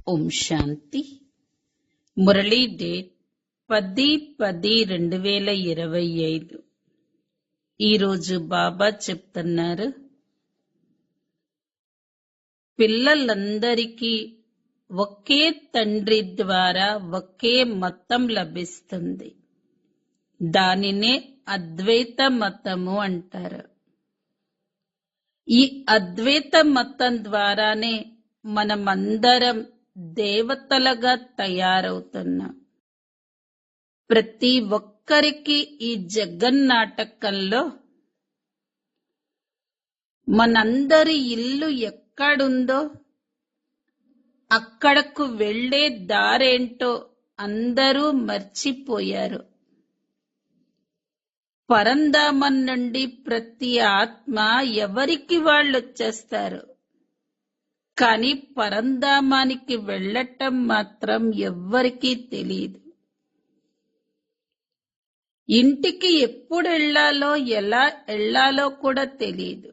ఓం శాంతి. Murali date 10-10-2025. ఈరోజు బాబా చెప్తున్నారు, పిల్లలందరికీ ఒకే తండ్రి ద్వారా ఒకే మతం లభిస్తుంది. దానినే అద్వైత మతము అంటారు. ఈ అద్వైత మతం ద్వారానే మనమందరం దేవతలుగా తయారవుతున్నాం. ప్రతి ఒక్కరికి ఈ జగన్నాటకంలో మనందరి ఇల్లు ఎక్కడుందో అక్కడకు వెళ్ళే దారేంటో అందరూ మర్చిపోయారు. పరంధామం నుండి ప్రతి ఆత్మ ఎవరికి వాళ్ళొచ్చేస్తారు. కానీ పరంధామానికి వెళ్ళటం మాత్రం ఎవ్వరికీ తెలియదు. ఇంటికి ఎప్పుడు వెళ్ళాలో ఎలా వెళ్ళాలో కూడా తెలియదు.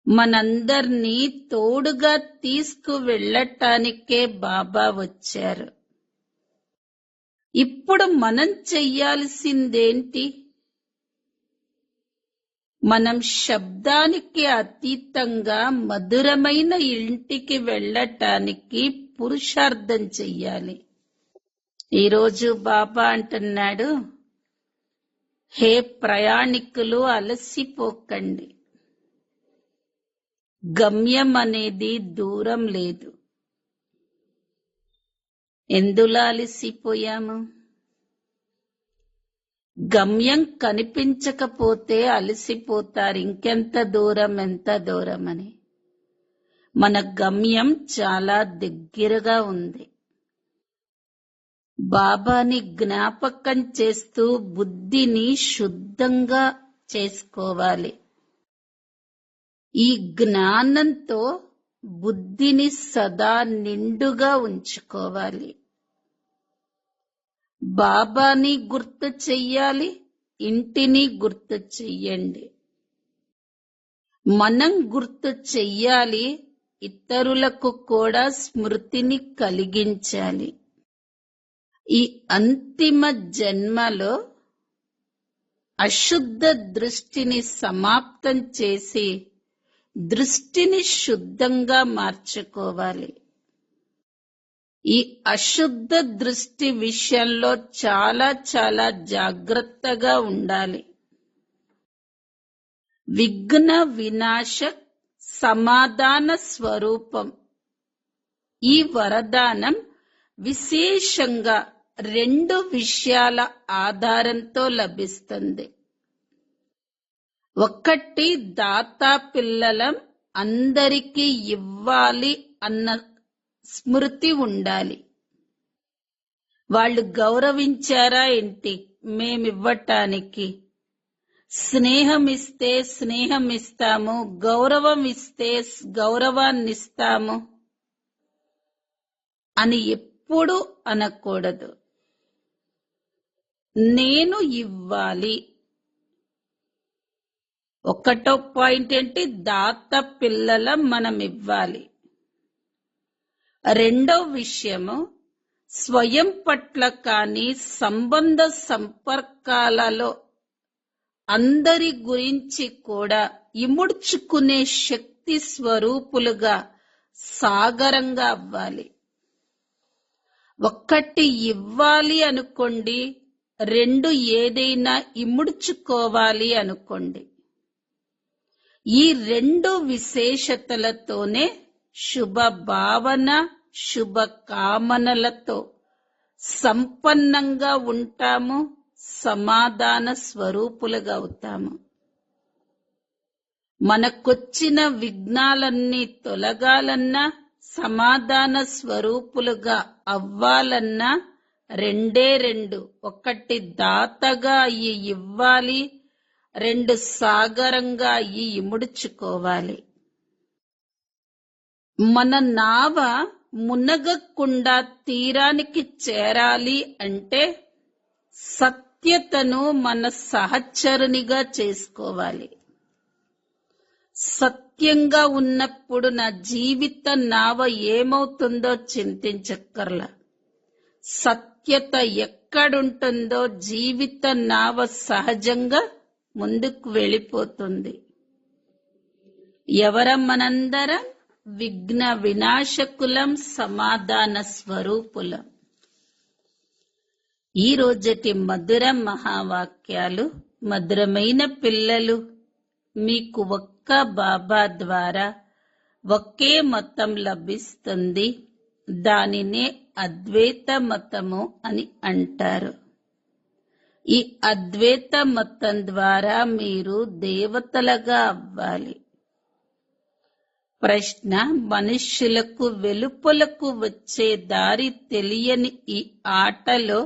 మనందర్నీ తోడుగా తీసుకువెళ్ళటానికే బాబా వచ్చారు. ఇప్పుడు మనం చెయ్యాల్సిందేంటి? మనం శబ్దానికి అతీతంగా మధురమైన ఇంటికి వెళ్ళటానికి పురుషార్థం చెయ్యాలి. ఈరోజు బాబా అంటున్నాడు, హే ప్రయాణికులు, అలసిపోకండి. గమ్యం అనేది దూరం లేదు. ఎందులో అలసిపోయాము? గమ్యం కనిపించకపోతే అలసిపోతారు. ఇంకెంత దూరం, ఎంత దూరం అని. మన గమ్యం చాలా దగ్గరగా ఉంది. బాబాని జ్ఞాపకం చేస్తూ బుద్ధిని శుద్ధంగా చేసుకోవాలి. ఈ జ్ఞానంతో బుద్ధిని సదా నిండుగా ఉంచుకోవాలి. బాబాని గుర్తు చెయ్యాలి, ఇంటిని గుర్తు చెయ్యండి. మనం గుర్తు చెయ్యాలి, ఇతరులకు కూడా స్మృతిని కలిగించాలి. ఈ అంతిమ జన్మలో అశుద్ధ దృష్టిని సమాప్తం చేసి దృష్టిని శుద్ధంగా మార్చుకోవాలి. ఈ అశుద్ధ దృష్టి విషయంలో చాలా చాలా జాగ్రత్తగా ఉండాలి. విఘ్న వినాశ సమాధాన స్వరూపం. ఈ వరదానం విశేషంగా 2 విషయాల ఆధారంతో లభిస్తుంది. ఒకటి, దాతా పిల్లలం అందరికీ ఇవ్వాలి అన్న స్మృతి ఉండాలి. వాళ్ళు గౌరవించారా ఏంటి మేమివ్వటానికి? స్నేహం ఇస్తే స్నేహం ఇస్తాము, గౌరవం ఇస్తే గౌరవాన్నిస్తాము అని ఎప్పుడు అనకూడదు. నేను ఇవ్వాలి. ఒకటో పాయింట్ ఏంటి? దాత పిల్లల మనం ఇవ్వాలి. రెండో విషయము, స్వయం పట్ల కానీ సంబంధ సంపర్కాలలో అందరి గురించి కూడా ఇముడ్చుకునే శక్తి స్వరూపులుగా సాగరంగా అవ్వాలి. ఒక్కటి ఇవ్వాలి అనుకోండి, 2 ఏదైనా ఇముడ్చుకోవాలి అనుకోండి. ఈ 2 విశేషతలతోనే శుభ భావన, శుభ కామనలతో సంపన్నంగా ఉంటాము, సమాధాన స్వరూపులుగా అవుతాము. మనకొచ్చిన విఘ్నాలన్నీ తొలగాలన్నా, సమాధాన స్వరూపులుగా అవ్వాలన్నా 2 ఒకటి దాతగా అయ్యి ఇవ్వాలి, 2 సాగరంగా అయ్యి ఇముడ్చుకోవాలి. మన నావ మునగకుండా తీరానికి చేరాలి అంటే సత్యతను మన సహచరునిగా చేసుకోవాలి. సత్యంగా ఉన్నప్పుడు నా జీవిత నావ ఏమవుతుందో చింతించక్కర్లా. సత్యత ఎక్కడుంటుందో జీవిత నావ సహజంగా ముందుకు వెళ్ళిపోతుంది. ఎవరం మనందరం? విఘ్న వినాశకులం, సమాధాన స్వరూపులం. ఈ రోజటి మధుర మహావాక్యాలు. మధురమైన పిల్లలు, మీకు ఒక్క బాబా ద్వారా ఒకే మతం లభిస్తుంది. దానినే అద్వైత మతము అని అంటారు. ఈ అద్వైత మతం ద్వారా మీరు దేవతలుగా అవ్వాలి. ప్రశ్న: మనుష్యులకు వెలుపలకు వచ్చే దారి తెలియని ఈ ఆటలో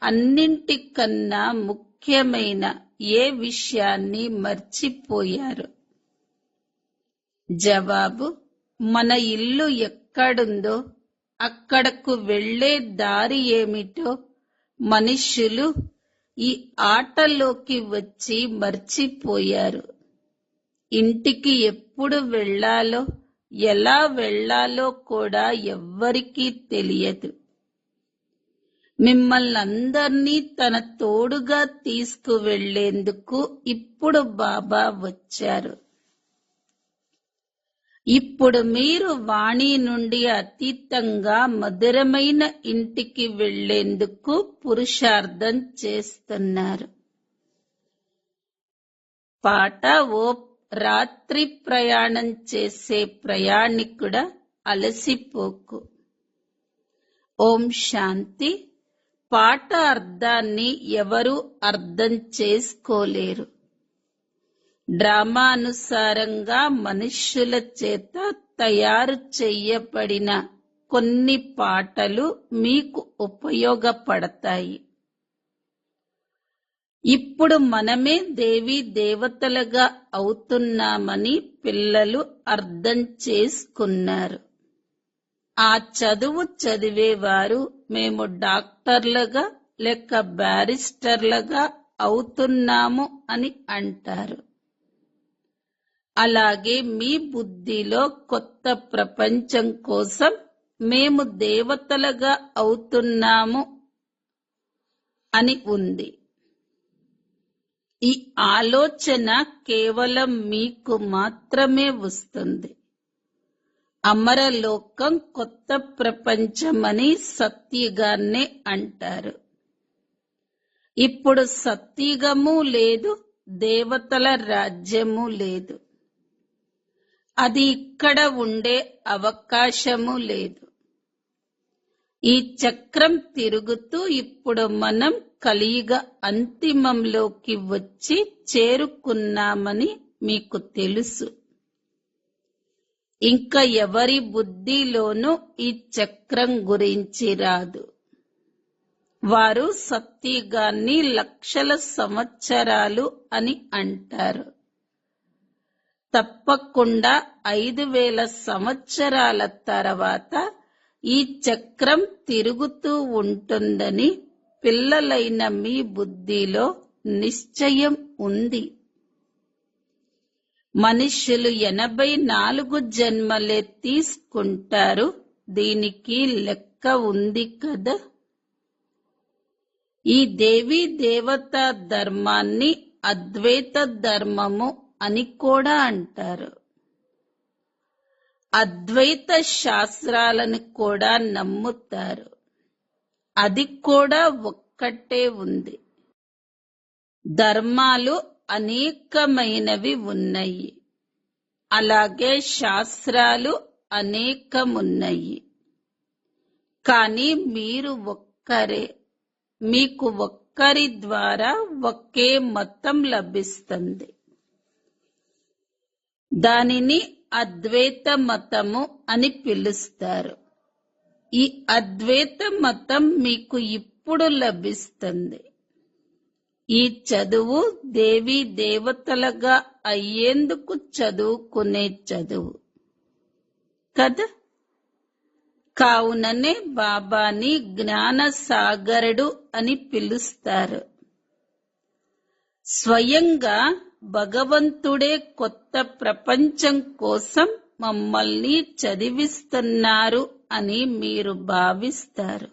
అన్నింటికన్నా ముఖ్యమైన ఏ విషయాన్ని మర్చిపోయారు? జవాబు: మన ఇల్లు ఎక్కడుందో అక్కడకు వెళ్ళే దారి ఏమిటో మనుష్యులు ఈ ఆటలోకి వచ్చి మర్చిపోయారు. ఇంటికి ఎప్పుడు వెళ్ళాలో, ఎలా వెళ్ళాలో కూడా ఎవ్వరికీ తెలియదు. మిమ్మల్ని అందర్నీ తన తోడుగా తీసుకువెళ్లేందుకు ఇప్పుడు బాబా వచ్చారు. ఇప్పుడు మీరు వాణి నుండి అతీతంగా మధురమైన ఇంటికి వెళ్లేందుకు పురుషార్థం చేస్తున్నారు. పాట: ఓ రాత్రి ప్రయాణం చేసే ప్రయాణికుడా, అలసిపోకు. ఓం శాంతి. పాట అర్థాన్ని ఎవరూ అర్థం చేసుకోలేరు. డ్రామానుసారంగా మనుష్యుల చేత తయారు చెయ్యబడిన కొన్ని పాటలు మీకు ఉపయోగపడతాయి. ఇప్పుడు మనమే దేవీ దేవతలుగా అవుతున్నామని పిల్లలు అర్థం చేసుకున్నారు. ఆ చదువు చదివేవారు మేము డాక్టర్లుగా లేక బ్యారిస్టర్లుగా అవుతున్నాము అని అంటారు. అలాగే మీ బుద్ధిలో కొత్త ప్రపంచం కోసం మేము దేవతలుగా అవుతున్నాము అని ఉంది. ఈ ఆలోచన కేవలం మీకు మాత్రమే వస్తుంది. అమరలోకం కొత్త ప్రపంచమని సత్యుగాన్నే అంటారు. ఇప్పుడు సత్యుగము లేదు, దేవతల రాజ్యము లేదు. అది ఇక్కడ ఉండే అవకాశము లేదు. ఈ చక్రం తిరుగుతూ ఇప్పుడు మనం కలియుగ అంతిమంలోకి వచ్చి చేరుకున్నామని మీకు తెలుసు. ఇంకా ఎవరి బుద్ధిలోనూ ఈ చక్రం గురించి రాదు. వారు సత్యుగాన్ని లక్షల సంవత్సరాలు అని అంటారు. తప్పకుండా 5000 సంవత్సరాల తర్వాత ఈ చక్రం తిరుగుతూ ఉంటుందని పిల్లలైన మీ బుద్ధిలో నిశ్చయం ఉంది. మనుష్యులు 84 జన్మలే తీసుకుంటారు. దీనికి లెక్క ఉంది కదా. ఈ దేవీ దేవతా ధర్మాన్ని అద్వైత ధర్మము అని కూడా అంటారు. అద్వైత శాస్త్రాలను కూడా నమ్ముతారు. అది కూడా ఒక్కటే ఉంది. ధర్మాలు అనేకమైనవి ఉన్నాయి. అలాగే శాస్త్రాలు అనేకమున్నాయి. కానీ మీరు ఒక్కరే. మీకు ఒక్కరి ద్వారా ఒకే మతం లభిస్తుంది. దానిని అద్వైత మతము అని పిలుస్తారు. ఈ అద్వైత మతం మీకు ఇప్పుడు లభిస్తుంది. ఈ చదువు దేవీ దేవతలుగా అయ్యేందుకు చదువుకునే చదువు కదా. కావుననే బాబాని జ్ఞాన సాగరుడు అని పిలుస్తారు. స్వయంగా భగవంతుడే కొత్త ప్రపంచం కోసం మమ్మల్ని చదివిస్తున్నారు అని మీరు భావిస్తారు.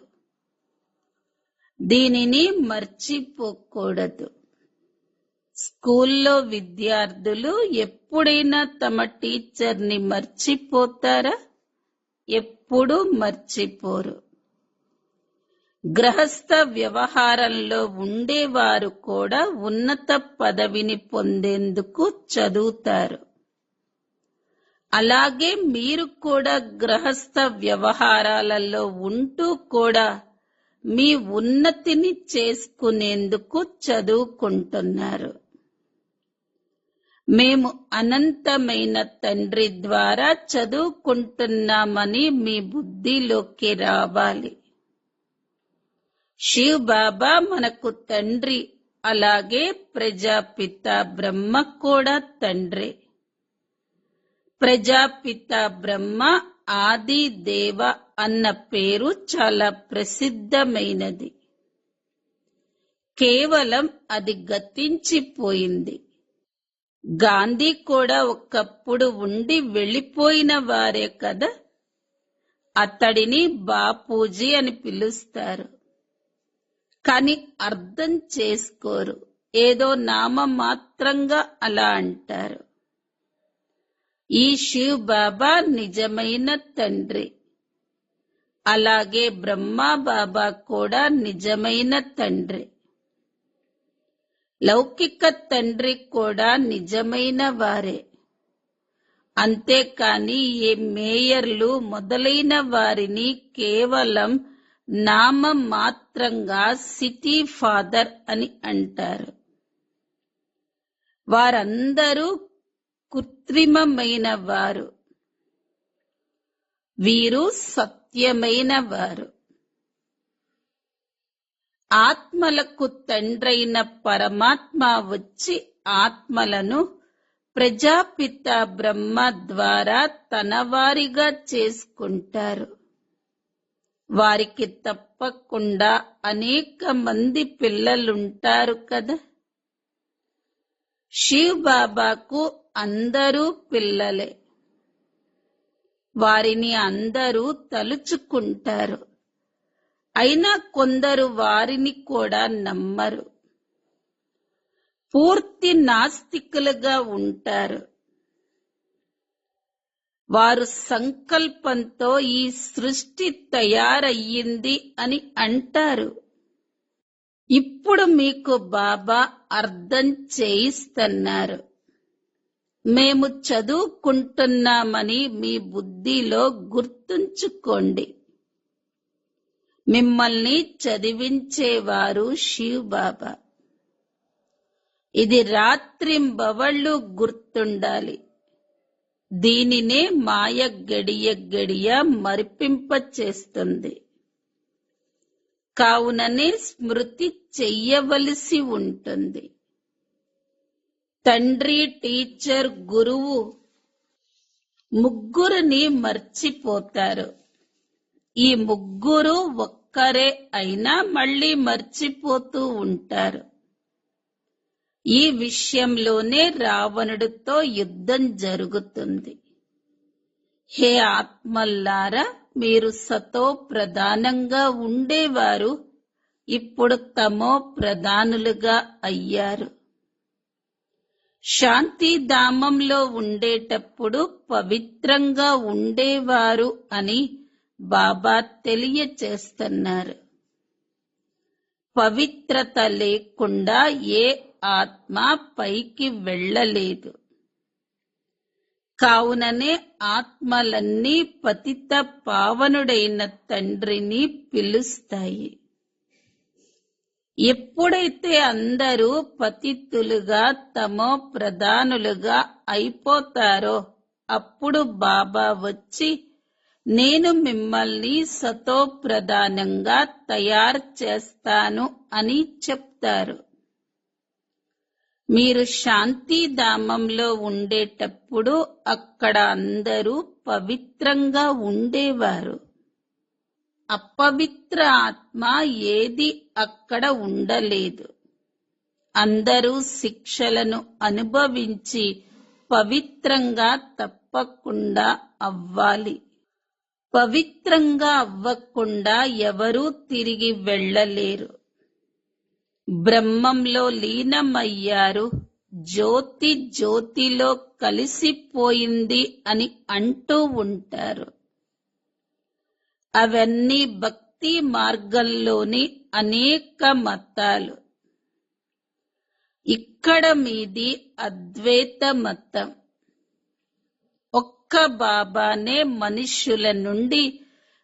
దీనిని మర్చిపోకూడదు. స్కూల్లో విద్యార్థులు ఎప్పుడైనా తమ టీచర్ని మర్చిపోతారా? ఎప్పుడూ మర్చిపోరు. గృహస్థ వ్యవహారంలో ఉండేవారు కూడా ఉన్నత పదవిని పొందేందుకు చదువుతారు. అలాగే మీరు కూడా గృహస్థ వ్యవహారాలలో ఉంటూ కూడా మీ ఉన్నతిని చేసుకునేందుకు చదువుకుంటున్నారు. మేము అనంతమైన తండ్రి ద్వారా చదువుకుంటున్నామని మీ బుద్ధిలోకి రావాలి. శివ్ బాబా మనకు తండ్రి, అలాగే ప్రజాపిత బ్రహ్మ కూడా తండ్రే. ప్రజాపిత బ్రహ్మ ఆది దేవ అన్న పేరు చాలా ప్రసిద్ధమైనది. కేవలం అది గతించిపోయింది. గాంధీ కూడా ఒకప్పుడు ఉండి వెళ్ళిపోయిన వారే కదా. అతడిని బాపూజీ అని పిలుస్తారు. కాని అర్థం చేసుకోరు. ఏదో నామమాత్రంగా అలా అంటారు. ఈ శివ్ బాబా నిజమైన తండ్రి. అలాగే బ్రహ్మా బాబా కూడా నిజమైన తండ్రి. లౌకిక తండ్రి కూడా నిజమైన వారే. అంతేకాని ఏ మేయర్లు మొదలైన వారిని కేవలం నామమాత్రంగా సిటీ ఫాదర్ అని అంటారు. వారందరూ కృత్రిమమైన వారు. వీరు సత్యమైన వారు. ఆత్మలకు తండ్రైన పరమాత్మ వచ్చి ఆత్మలను ప్రజాపిత బ్రహ్మ ద్వారా తన వారిగా చేసుకుంటారు. వారికి తప్పకుండా అనేక మంది పిల్లలుంటారు కదా. శివ్ బాబాకు అందరూ పిల్లలే. వారిని అందరూ తలుచుకుంటారు. అయినా కొందరు వారిని కూడా నమ్మరు. పూర్తి నాస్తికులుగా ఉంటారు. వారు సంకల్పంతో ఈ సృష్టి తయారయ్యింది అని అంటారు. ఇప్పుడు మీకు బాబా అర్థం చేయిస్తున్నారు. మేము చదువుకుంటున్నామని మీ బుద్ధిలో గుర్తుంచుకోండి. మిమ్మల్ని చదివించేవారు శివ్ బాబా. ఇది రాత్రింబవళ్ళు గుర్తుండాలి. దీనినే మాయ గడియ గడియ మరిపింపచేస్తుంది. కావుననే స్మృతి చెయ్యవలసి ఉంటుంది. తండ్రి, టీచర్, గురువు ముగ్గురిని మర్చిపోతారు. ఈ ముగ్గురు ఒక్కరే అయినా మళ్ళీ మర్చిపోతూ ఉంటారు. ఈ విషయంలోనే రావణుడితో యుద్ధం జరుగుతుంది. హే ఆత్మల్లారా, మీరు సతో ప్రధానంగా ఉండేవారు ఇప్పుడు తమో ప్రధానులుగా అయ్యారు. శాంతిధామంలో ఉండేటప్పుడు పవిత్రంగా ఉండేవారు అని బాబా తెలియచేస్తున్నారు. పవిత్రత లేకుండా ఏ ఆత్మ పైకి వెళ్ళలేదు. కావుననే ఆత్మలన్నీ పతిత పావనుడైన తండ్రిని పిలుస్తాయి. ఎప్పుడైతే అందరూ పతితులుగా తమో ప్రధానులుగా అయిపోతారో అప్పుడు బాబా వచ్చి నేను మిమ్మల్ని సతో ప్రధానంగా తయారు చేస్తాను అని చెప్తారు. మీరు శాంతిధామంలో ఉండేటప్పుడు అక్కడ అందరూ పవిత్రంగా ఉండేవారు. అపవిత్ర ఆత్మ ఏది అక్కడ ఉండలేదు. అందరూ శిక్షలను అనుభవించి పవిత్రంగా తప్పకుండా అవ్వాలి. పవిత్రంగా అవ్వకుండా ఎవరూ తిరిగి వెళ్ళలేరు. బ్రహ్మంలో లీనమయ్యారు, జ్యోతి జ్యోతిలో కలిసిపోయింది అని అంటూ ఉంటారు. అవన్నీ భక్తి మార్గంలోని అనేక మతాలు. ఇక్కడ మీది అద్వైత మతం. ఒక్క బాబానే మనుష్యుల నుండి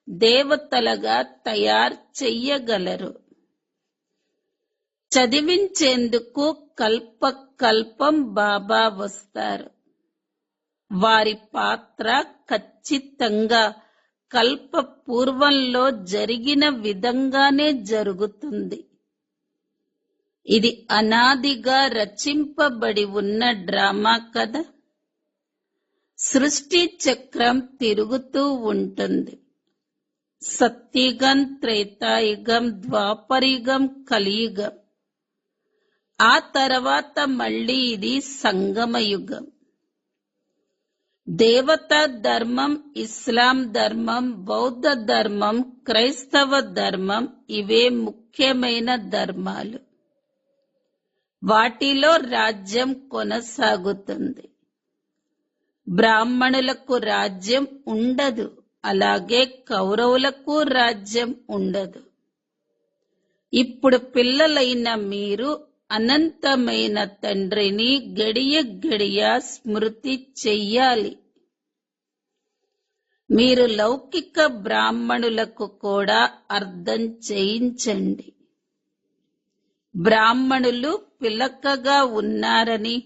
దేవతలుగా తయారు చెయ్యగలరు. చదివించేందుకు కల్ప కల్పం బాబా వస్తారు. వారి పాత్ర ఖచ్చితంగా కల్ప పూర్వంలో జరిగిన విధంగానే జరుగుతుంది. ఇది అనాదిగా రచింపబడి ఉన్న డ్రామా కదా. సృష్టి చక్రం తిరుగుతూ ఉంటుంది. సత్యుగం, త్రేతాయుగం, ద్వాపరయుగం, కలియుగం. ఆ తర్వాత మళ్ళీ ఇది సంగమయుగం. దేవతా ధర్మం, ఇస్లాం ధర్మం, బౌద్ధ ధర్మం, క్రైస్తవ ధర్మం ఇవే ముఖ్యమైన ధర్మాలు. వాటిలో రాజ్యం కొనసాగుతుంది. బ్రాహ్మణులకు రాజ్యం ఉండదు, అలాగే కౌరవులకు రాజ్యం ఉండదు. ఇప్పుడు పిల్లలైన మీరు అనంతమైన తండ్రిని గడియ గడియ స్మృతి చెయ్యాలి. మీరు లౌకిక బ్రాహ్మణులకు కూడా అర్థం చేయించండి. బ్రాహ్మణులు పిలకగా ఉన్నారని,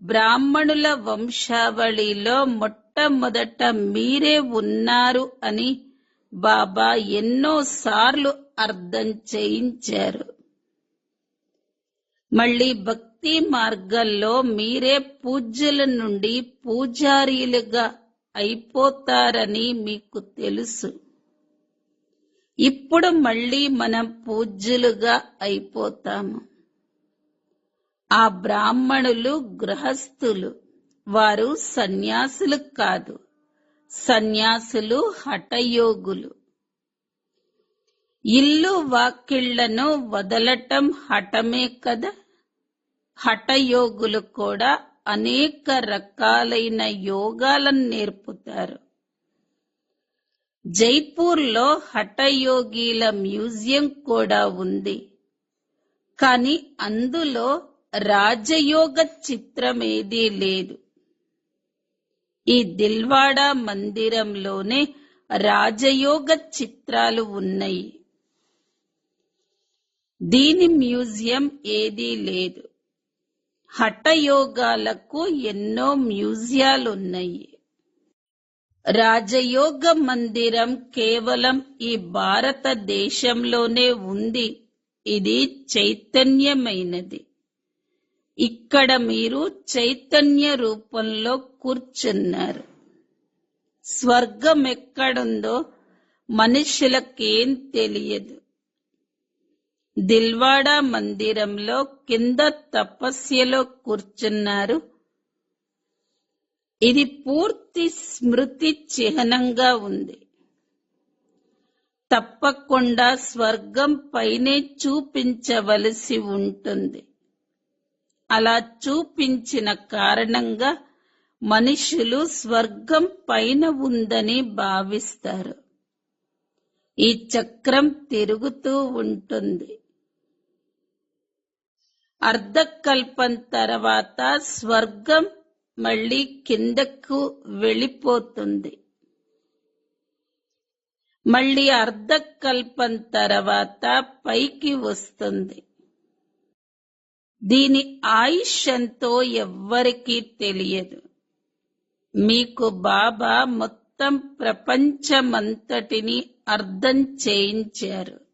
బ్రాహ్మణుల వంశావళిలో మొట్టమొదట మీరే ఉన్నారు అని బాబా ఎన్నోసార్లు అర్థం చేయించారు. మళ్ళీ భక్తి మార్గంలో మీరే పూజ్యుల నుండి పూజారీలుగా అయిపోతారని మీకు తెలుసు. ఇప్పుడు మళ్ళీ మనం పూజ్యులుగా అయిపోతాము. ఆ బ్రాహ్మణులు గృహస్థులు, వారు సన్యాసులు కాదు. సన్యాసులు హఠయోగులు. ఇల్లు వాకిళ్లను వదలటం హఠమే కదా. హఠయోగులు కూడా అనేక రకాలైన యోగాలను నేర్పుతారు. జైపూర్లో హఠయోగిల మ్యూజియం కూడా ఉంది. కానీ అందులో రాజయోగ చిత్రమేదీ లేదు. ఈ దిల్వాడా మందిరంలోనే రాజయోగ చిత్రాలు ఉన్నాయి. దీని మ్యూజియం ఏదీ లేదు. హఠయోగాలకు ఎన్నో మ్యూజియాలున్నాయి. రాజయోగ మందిరం కేవలం ఈ భారతదేశంలోనే ఉంది. ఇది చైతన్యమైనది. ఇక్కడ మీరు చైతన్య రూపంలో కూర్చున్నారు. స్వర్గం ఎక్కడుందో మనుషులకేం తెలియదు. దిల్వాడా మందిరంలో కింద తపస్యలో కూర్చున్నారు. ఇది పూర్తి స్మృతి చిహ్నంగా ఉంది. తప్పకుండా స్వర్గం పైనే చూపించవలసి ఉంటుంది. అలా చూపించిన కారణంగా మనుషులు స్వర్గం పైన ఉందని భావిస్తారు. ఈ చక్రం తిరుగుతూ ఉంటుంది. అర్ధకల్పం తర్వాత స్వర్గం మళ్ళీ కిందకు వెళ్ళిపోతుంది. మళ్ళీ అర్ధకల్పం తర్వాత పైకి వస్తుంది. దీని ఆయుష్ ఎంతో ఎవ్వరికీ తెలియదు. మీకు బాబా మొత్తం ప్రపంచమంతటిని అర్థం చేయించారు.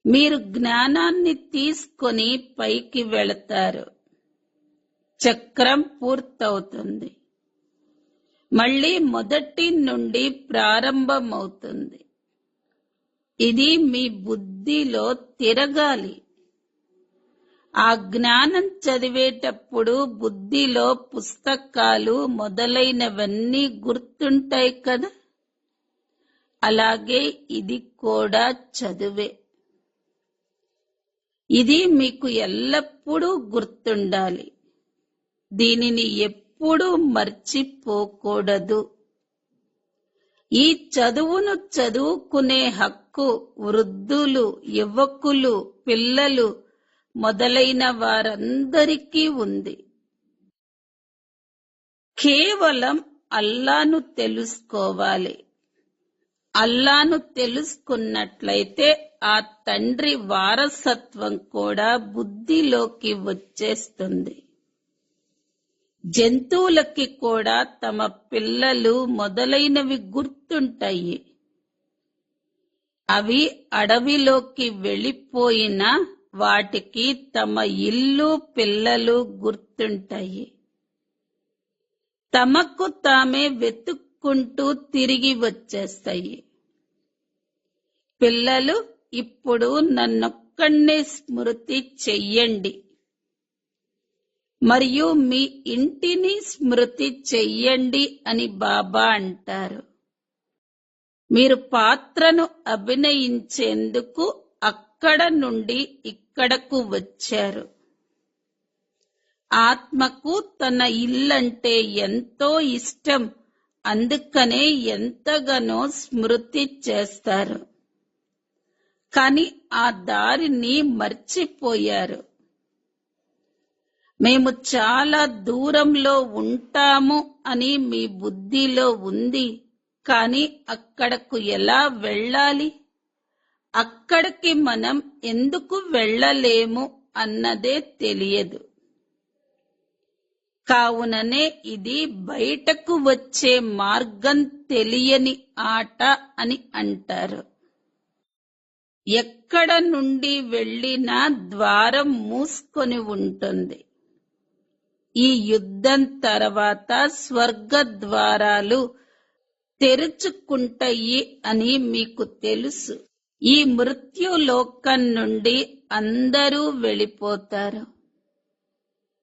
మీరు జ్ఞానాన్ని తీసుకొని పైకి వెళతారు. చక్రం పూర్తవుతుంది. మళ్ళీ మొదటి నుండి ప్రారంభమవుతుంది. ఇది మీ బుద్ధిలో తిరగాలి. ఆ జ్ఞానం చదివేటప్పుడు బుద్ధిలో పుస్తకాలు మొదలైనవన్నీ గుర్తుంటాయి కదా. అలాగే ఇది కూడా చదువే. ఇది మీకు ఎల్లప్పుడూ గుర్తుండాలి. దీనిని ఎప్పుడూ మర్చిపోకూడదు. ఈ చదువును చదువుకునే హక్కు వృద్ధులు, యువకులు, పిల్లలు మొదలైన వారందరికీ ఉంది. కేవలం అల్లాను తెలుసుకోవాలి. అల్లాను తెలుసుకున్నట్లయితే ఆ తండ్రి వారసత్వం కూడా బుద్ధిలోకి వచ్చేస్తుంది. జంతువులకి కూడా తమ పిల్లలు మొదలైనవి గుర్తుంటాయి. అవి అడవిలోకి వెళ్ళిపోయినా వాటికి తమ ఇల్లు, పిల్లలు గుర్తుంటాయి. తమకు తామే వెతుక్కుంటూ తిరిగి వచ్చేస్తాయి. పిల్లలు, ఇప్పుడు నన్నొక్కడే స్మృతి చెయ్యండి మరియు మీ ఇంటిని స్మృతి చెయ్యండి అని బాబా అంటారు. మీరు పాత్రను అభినయించేందుకు అక్కడ నుండి ఇక్కడకు వచ్చారు. ఆత్మకు తన ఇల్లంటే ఎంతో ఇష్టం, అందుకనే ఎంతగానో స్మృతి చేస్తారు. కాని ఆ దారిని మర్చిపోయారు. మేము చాలా దూరంలో ఉంటాము అని మీ బుద్ధిలో ఉంది. కాని అక్కడకు ఎలా వెళ్ళాలి, అక్కడికి మనం ఎందుకు వెళ్ళలేము అన్నదే తెలియదు. కావుననే ఇది బయటకు వచ్చే మార్గం తెలియని ఆట అని అంటారు. ఎక్కడ నుండి వెళ్ళినా ద్వారం మూసుకొని ఉంటుంది. ఈ యుద్ధం తర్వాత స్వర్గ ద్వారాలు తెరుచుకుంటాయి అని మీకు తెలుసు. ఈ మృత్యులోకం నుండి అందరూ వెళ్ళిపోతారు.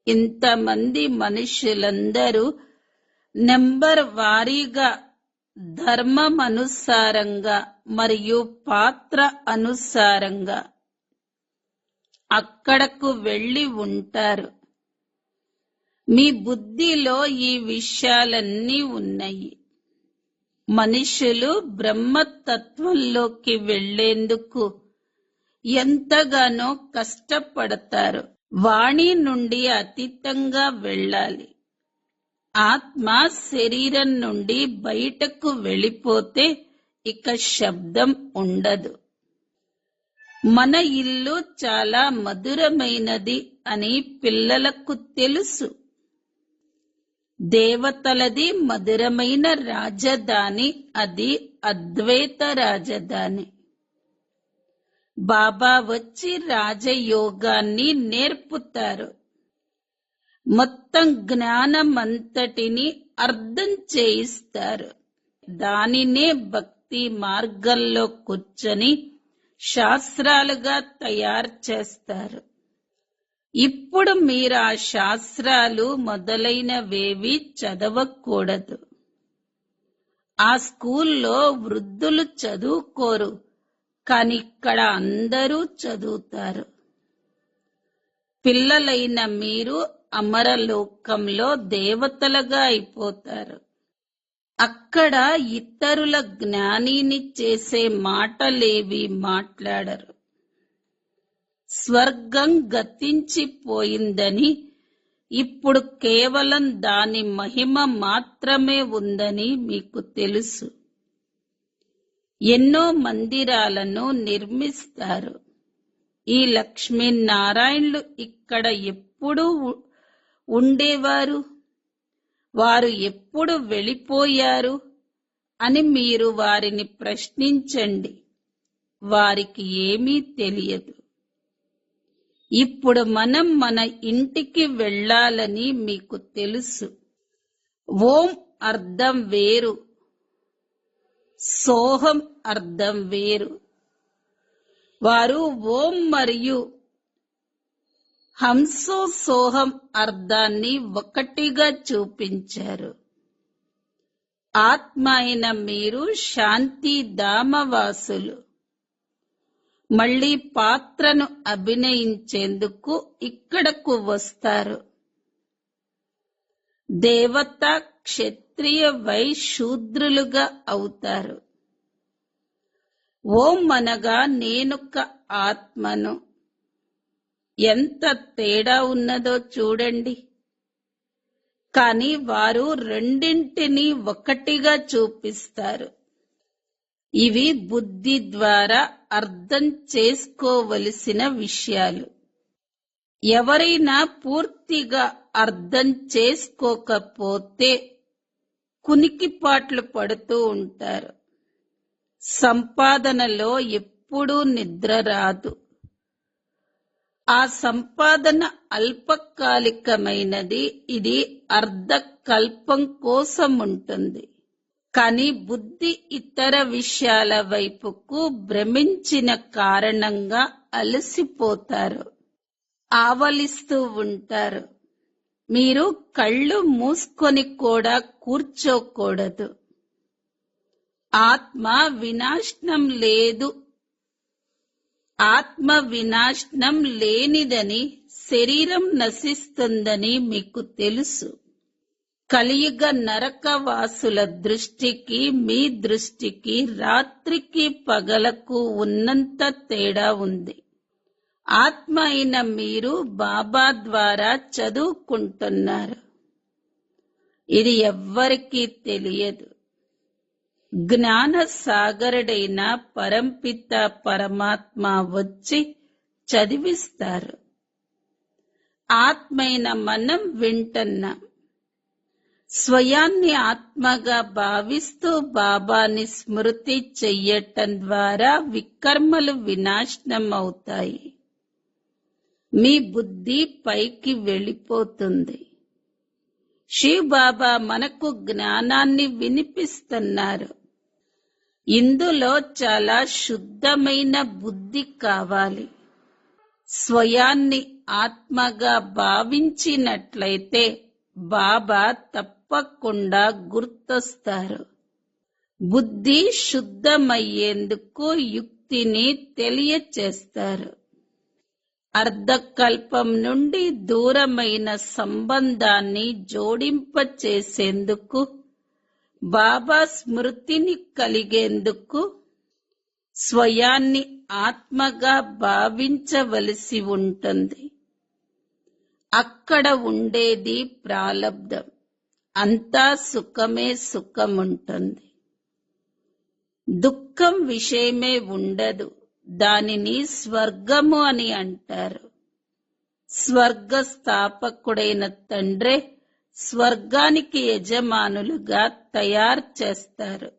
ఇంతమంది మనుషులందరూ నెంబర్ వారీగా ధర్మం అనుసారంగా మరియు పాత్ర అనుసారంగా అక్కడకు వెళ్ళి ఉంటారు. మీ బుద్ధిలో ఈ విషయాలన్నీ ఉన్నాయి. మనుషులు బ్రహ్మతత్వంలోకి వెళ్లేందుకు ఎంతగానో కష్టపడతారు. వాణి నుండి అతీతంగా వెళ్ళాలి. ఆత్మ శరీరం నుండి బయటకు వెళ్ళిపోతే ఇక శబ్దం ఉండదు. మన ఇల్లు చాలా మధురమైనది అని పిల్లలకు తెలుసు. దేవతలది మధురమైన రాజధాని, అది అద్వైత రాజధాని. బాబా వచ్చి రాజయోగాన్ని నేర్పుతారు. మొత్తం జ్ఞానమంతటిని అర్థం చేయిస్తారు. దానినే భక్తి మార్గంలో కూర్చొని శాస్త్రాలుగా తయారు చేస్తారు. ఇప్పుడు మీరు ఆ శాస్త్రాలు మొదలైనవేవి చదవకూడదు. ఆ స్కూల్లో వృద్ధులు చదువుకోరు, కాని ఇక్కడ అందరూ చదువుతారు. పిల్లలైన మీరు అమరలోకంలో దేవతలుగా అయిపోతారు. అక్కడ ఇతరుల జ్ఞానిని చేసే మాటలేవి మాట్లాడరు. స్వర్గం గతించిపోయిందని, ఇప్పుడు కేవలం దాని మహిమ మాత్రమే ఉందని మీకు తెలుసు. ఎన్నో మందిరాలను నిర్మిస్తారు. ఈ లక్ష్మీనారాయణులు ఇక్కడ ఎప్పుడు ఉండేవారు, వారు ఎప్పుడు వెళ్ళిపోయారు అని మీరు వారిని ప్రశ్నించండి. వారికి ఏమీ తెలియదు. ఇప్పుడు మనం మన ఇంటికి వెళ్ళాలని మీకు తెలుసు. ఓం అర్థం వేరు, సోహం అర్థం వేరు. వారు ఓం మరియు హంసో సోహం అర్థాన్ని ఒకటిగా చూపించారు. ఆత్మ అయిన మీరు శాంతి ధామవాసులు. మళ్ళీ పాత్రను అభినయించేందుకు ఇక్కడకు వస్తారు. దేవత, క్షత్రియ, వైశూద్రులుగా అవుతారు. ఓం అనగా నేనొక ఆత్మను. ఎంత తేడా ఉన్నదో చూడండి. కానీ వారు రెండింటినీ ఒకటిగా చూపిస్తారు. ఇవి బుద్ధి ద్వారా అర్థం చేసుకోవలసిన విషయాలు. ఎవరైనా పూర్తిగా అర్థం చేసుకోకపోతే కునికిపాట్లు పడుతూ ఉంటారు. సంపాదనలో ఎప్పుడూ నిద్ర రాదు. ఆ సంపాదన అల్పకాలికమైనది. ఇది అర్ధకల్పం కోసం ఉంటుంది. కానీ బుద్ధి ఇతర విషయాల వైపుకు భ్రమించిన కారణంగా అలసిపోతారు, ఆవలిస్తూ ఉంటారు. మీరు కళ్ళు మూసుకొని కూడా కూర్చోకూడదు. ఆత్మ వినాశనం లేదు. ఆత్మ వినాశనం లేనిదని, శరీరం నశిస్తుందని మీకు తెలుసు. కలియుగ నరకవాసుల దృష్టికి మీ దృష్టికి రాత్రికి పగలకు ఉన్నంత తేడా ఉంది. ఆత్మ అయిన మీరు బాబా ద్వారా చదువుకుంటున్నారు. ఇది ఎవ్వరికీ తెలియదు. జ్ఞాన సాగరుడైన పరంపిత పరమాత్మ వచ్చి చదివిస్తారు. ఆత్మైన మనం వింటున్నాం. స్వయాన్ని ఆత్మగా భావిస్తూ బాబాని స్మృతి చెయ్యటం ద్వారా వికర్మలు వినాశనం అవుతాయి. మీ బుద్ధి పైకి వెళ్ళిపోతుంది. శివ్ బాబా మనకు జ్ఞానాన్ని వినిపిస్తున్నారు. ఇందులో చాలా శుద్ధమైన బుద్ధి కావాలి. స్వయాన్ని ఆత్మగా భావించినట్లయితే బాబా తప్పకుండా గుర్తొస్తారు. బుద్ధి శుద్ధమయ్యేందుకు యుక్తిని తెలియచేస్తారు. అర్ధకల్పం నుండి దూరమైన సంబంధాన్ని జోడింపచేసేందుకు, బాబా స్మృతిని కలిగేందుకు స్వయాన్ని ఆత్మగా భావించవలసి ఉంటుంది. అక్కడ ఉండేది ప్రాలబ్ధం. అంతా సుఖమే సుఖముంటుంది. దుఃఖం విషయమే ఉండదు. దానిని స్వర్గము అని అంటారు. స్వర్గ స్థాపకుడైన తండ్రే స్వర్గానికి యజమానులుగా తయారు చేస్తారు.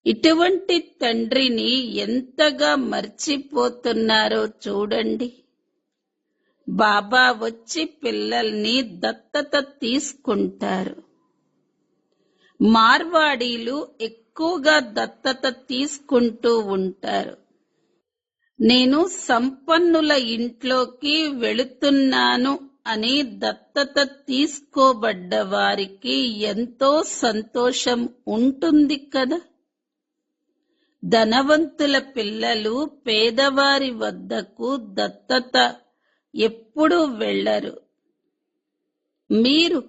ఇటువంటి తండ్రిని ఎంతగా మర్చిపోతున్నారో చూడండి. బాబా వచ్చి పిల్లల్ని దత్తత తీసుకుంటారు. మార్వాడీలు ఎక్కువగా దత్తత తీసుకుంటూ ఉంటారు. నేను సంపన్నుల ఇంట్లోకి వెళుతున్నాను అని దత్తత తీసుకోబడ్డ వారికి ఎంతో సంతోషం ఉంటుంది కదా. ధనవంతుల పిల్లలు పేదవారి వద్దకు దత్తత ఎప్పుడూ వెళ్ళరు. మీరు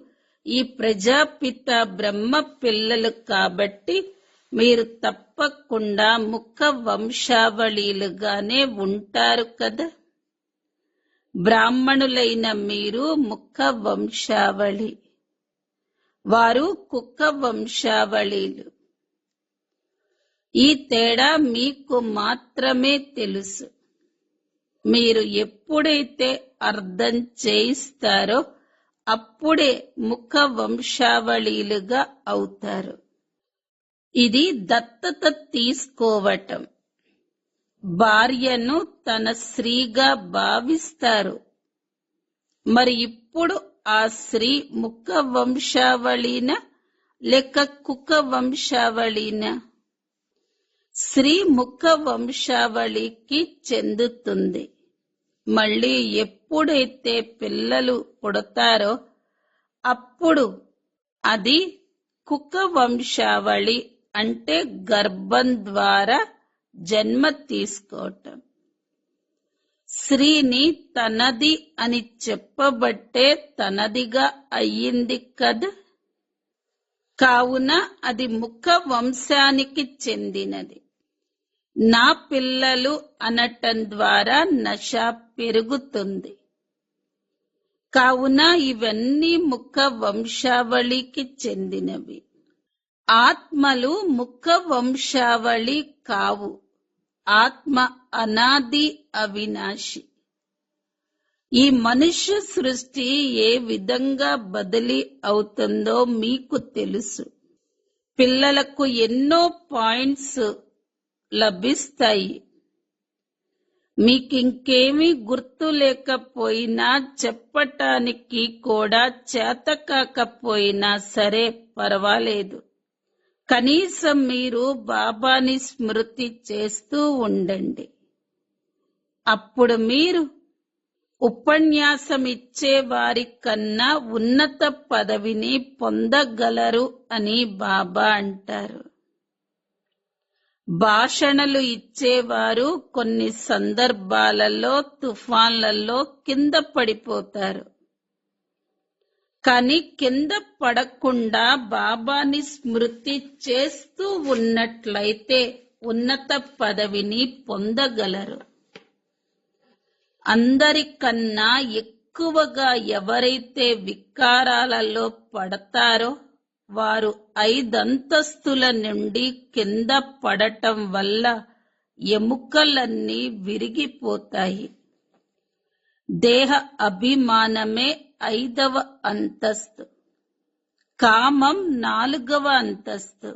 ఈ ప్రజాపిత బ్రహ్మ పిల్లలు కాబట్టి మీరు తప్పకుండా ముఖ వంశావళీలుగానే ఉంటారు కదా. బ్రాహ్మణులైన మీరు ముఖ వంశావళి, వారు కుక్క వంశావళీలు. ఈ తేడా మీకు మాత్రమే తెలుసు. మీరు ఎప్పుడైతే అర్థం చేయిస్తారో అప్పుడే ముఖ వంశావళీలుగా అవుతారు. ఇది దత్తత తీసుకోవటం. భార్యను తన స్త్రీగా భావిస్తారు. మరి ఇప్పుడు ఆ స్త్రీ ముఖ వంశావళినా లేక కుక వంశావళినా? స్త్రీ ముఖ వంశావళికి చెందుతుంది. మళ్ళీ ఎప్పుడైతే పిల్లలు పుడతారో అప్పుడు అది కుక వంశావళి అంటే గర్భం ద్వారా జన్మ తీసుకోవటం. స్త్రీని తనది అని చెప్పబట్టే తనదిగా అయ్యింది కదా. కావున అది ముఖ వంశానికి చెందినది. నా పిల్లలు అనటం ద్వారా నశ పెరుగుతుంది. కావున ఇవన్నీ ముఖ వంశావళికి చెందినవి. ఆత్మలు ముఖ వంశావళి కావు. ఆత్మ అనాది అవినాశి. ఈ మనుష్య సృష్టి ఏ విధంగా బదిలీ అవుతుందో మీకు తెలుసు. పిల్లలకు ఎన్నో పాయింట్స్ లభిస్తాయి. మీకింకేమీ గుర్తు లేకపోయినా, చెప్పటానికి కూడా చేత కాకపోయినా సరే పర్వాలేదు. కనీసం మీరు బాబాని స్మృతి చేస్తూ ఉండండి. అప్పుడు మీరు ఉపన్యాసం ఇచ్చే వారి కన్నా ఉన్నత పదవిని పొందగలరు అని బాబా అంటారు. భాషణలు ఇచ్చేవారు కొన్ని సందర్భాలలో తుఫాన్లలో కింద పడిపోతారు. కానీ కింద పడకుండా బాబాని స్మృతి చేస్తూ ఉన్నట్లయితే ఉన్నత పదవిని పొందగలరు. అందరికన్నా ఎక్కువగా ఎవరైతే వికారాలలో పడతారో వారు 5 అంతస్తుల నుండి కింద పడటం వల్ల ఎముకలన్నీ విరిగిపోతాయి. దేహ అభిమానమే 5వ అంతస్తు, కామం 4వ అంతస్తు.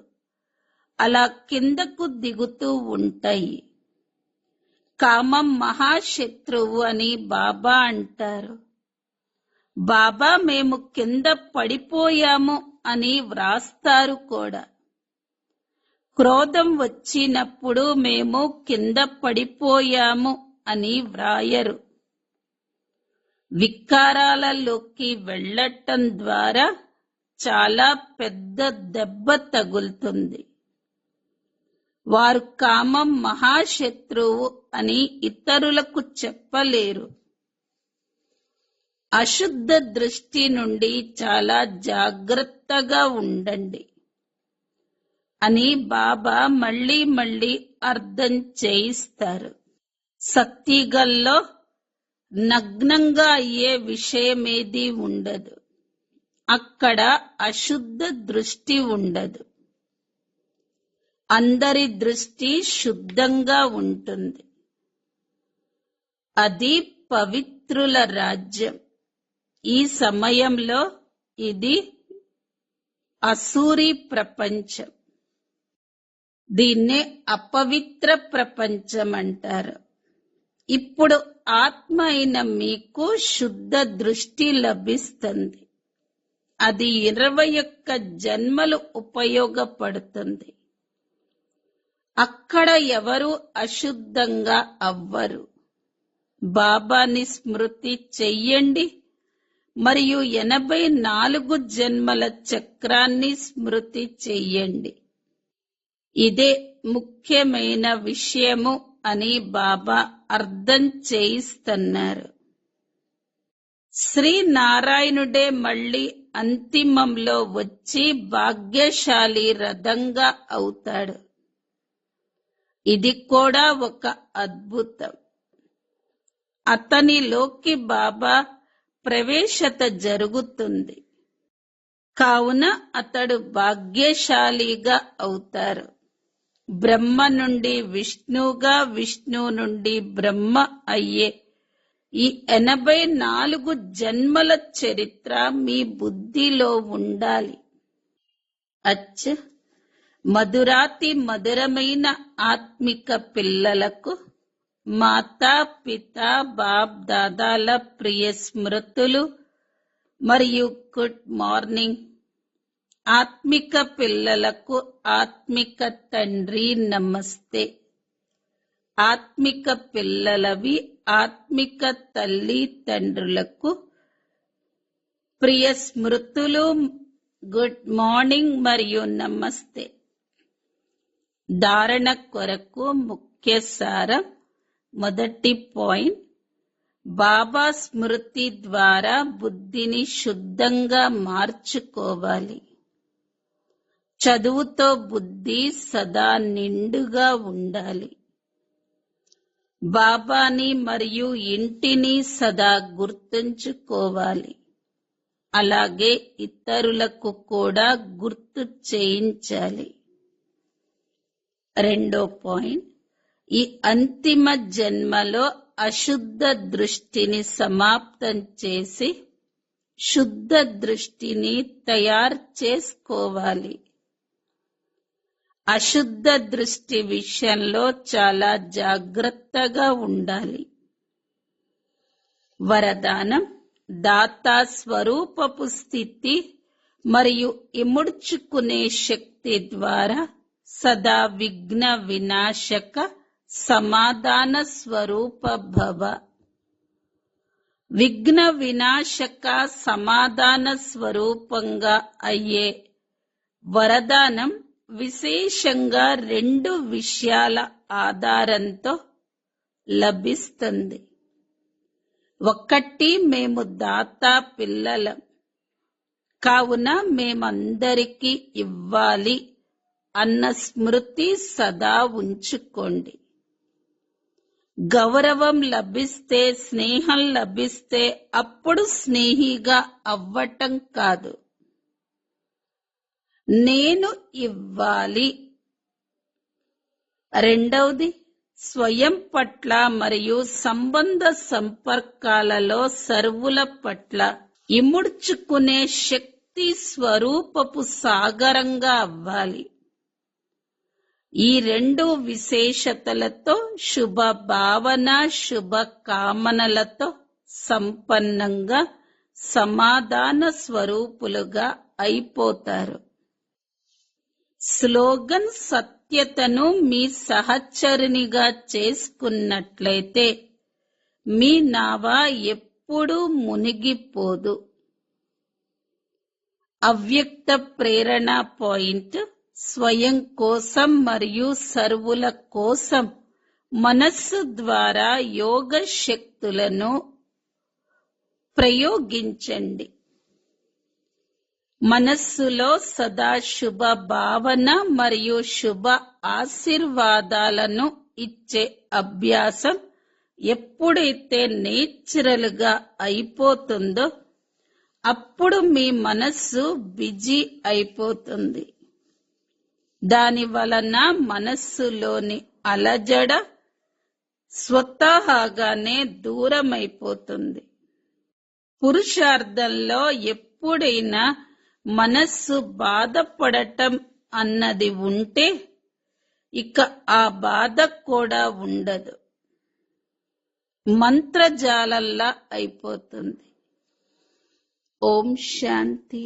అలా కిందకు దిగుతూ ఉంటాయి. కామం మహాశత్రువు అని బాబా అంటారు. బాబా మేము కింద పడిపోయాము అని వ్రాస్తారు కూడా. క్రోధం వచ్చినప్పుడు మేము కింద పడిపోయాము అని వ్రాయరు. వికారాలలోకి వెళ్ళటం ద్వారా చాలా పెద్ద దెబ్బ తగులుతుంది. వారు కామం మహాశత్రువు అని ఇతరులకు చెప్పలేరు. అశుద్ధ దృష్టి నుండి చాలా జాగ్రత్తగా ఉండండి అని బాబా మళ్ళీ మళ్ళీ అర్థం చేయిస్తారు. శక్తిగల్లో నగ్నంగా అయ్యే విషయమేదీ ఉండదు. అక్కడ అశుద్ధ దృష్టి ఉండదు. అందరి దృష్టి శుద్ధంగా ఉంటుంది. అది పవిత్రుల రాజ్యం. ఈ సమయంలో ఇది అసూరి ప్రపంచం. దీన్నే అపవిత్ర ప్రపంచం అంటారు. ఇప్పుడు ఆత్మ అయిన మీకు శుద్ధ దృష్టి లభిస్తుంది. అది 21 జన్మలు ఉపయోగపడుతుంది. అక్కడ ఎవరు అశుద్ధంగా అవ్వరు. బాబాని స్మృతి చెయ్యండి మరియు 84 జన్మల చక్రాన్ని స్మృతి చెయ్యండి. ఇదే ముఖ్యమైన విషయము అని బాబా అర్థం చేయిస్తున్నారు. శ్రీనారాయణుడే మళ్ళీ అంతిమంలో వచ్చి భాగ్యశాలి రథంగా అవుతాడు. ఇది కూడా ఒక అద్భుతం. అతనిలోకి బాబా ప్రవేశత జరుగుతుంది. కావున అతడు భాగ్యశాలిగా అవుతారు. బ్రహ్మ నుండి విష్ణుగా, విష్ణువు నుండి బ్రహ్మ అయ్యే ఈ 84 జన్మల చరిత్ర మీ బుద్ధిలో ఉండాలి. అచ్చ మధురాతి మధురమైన ఆత్మిక పిల్లలకు మాతా పిత బాప్ దాదాల ప్రియ స్మృతులు మరియు గుడ్ మార్నింగ్. ఆత్మిక పిల్లలకు ఆత్మిక తండ్రి నమస్తే. ఆత్మిక పిల్లలవి ఆత్మిక తల్లి తండ్రులకు ప్రియ స్మృతులు. గుడ్ మార్నింగ్ మరియు నమస్తే. ధారణ కొరకు ముఖ్య సారం. మొదటి పాయింట్, బాబా స్మృతి ద్వారా బుద్ధిని శుద్ధంగా మార్చుకోవాలి. చదువుతో బుద్ధి సదా నిండుగా ఉండాలి. బాబాని మరియు ఇంటిని సదా గుర్తుంచుకోవాలి. అలాగే ఇతరులకు కూడా గుర్తు చేయించాలి. రెండో పాయింట్, ఈ అంతిమ జన్మలో అశుద్ధ దృష్టిని సమాప్తం చేసి శుద్ధ దృష్టిని తయారు చేసుకోవాలి. అశుద్ధ దృష్టి విషయంలో చాలా జాగ్రత్తగా ఉండాలి. వరదానం: దాతా స్వరూపపు స్థితి మరియు ఇముడ్చుకునే శక్తి ద్వారా సదా విఘ్న వినాశక సమాధాన స్వరూప భవ. విఘ్న వినాశక సమాధాన స్వరూపంగా అయ్యే వరదానం విశేషంగా 2 విషయాల ఆధారంతో లభిస్తుంది. 1, మేము దాతా పిల్లలం కావున మేమందరికీ ఇవ్వాలి అన్న స్మృతి సదా ఉంచుకోండి. గౌరవం లభిస్తే, స్నేహం లభిస్తే అప్పుడు స్నేహిగా అవ్వటం కాదు, నేను ఇవ్వాలి. రెండవది, స్వయం పట్ల మరియు సంబంధ సంపర్కాలలో సర్వుల పట్ల ఇముడ్చుకునే శక్తి స్వరూపపు సాగరంగా అవ్వాలి. ఈ 2 విశేషతలతో శుభ భావన, శుభ కామనలతో సంపన్నంగా సమాధాన స్వరూపులుగా అయిపోతారు. స్లోగన్: సత్యతను మీ సహచరునిగా చేసుకున్నట్లయితే మీ నావ ఎప్పుడూ మునిగిపోదు. అవ్యక్త ప్రేరణ పాయింట్: స్వయం కోసం మరియు సర్వుల కోసం మనస్సు ద్వారా యోగ శక్తులను ప్రయోగించండి. మనస్సులో సదా శుభ భావన మరియు శుభ ఆశీర్వాదాలను ఇచ్చే అభ్యాసం ఎప్పుడైతే నేచురల్ గా అయిపోతుందో అప్పుడు మీ మనస్సు బిజీ అయిపోతుంది. దాని వలన మనస్సులోని అలజడ స్వతహాగానే దూరమైపోతుంది. పురుషార్థంలో ఎప్పుడైనా మనస్సు బాధపడటం అన్నది ఉంటే ఇక ఆ బాధ కూడా ఉండదు, మంత్రజాలంలా అయిపోతుంది. ఓం శాంతి.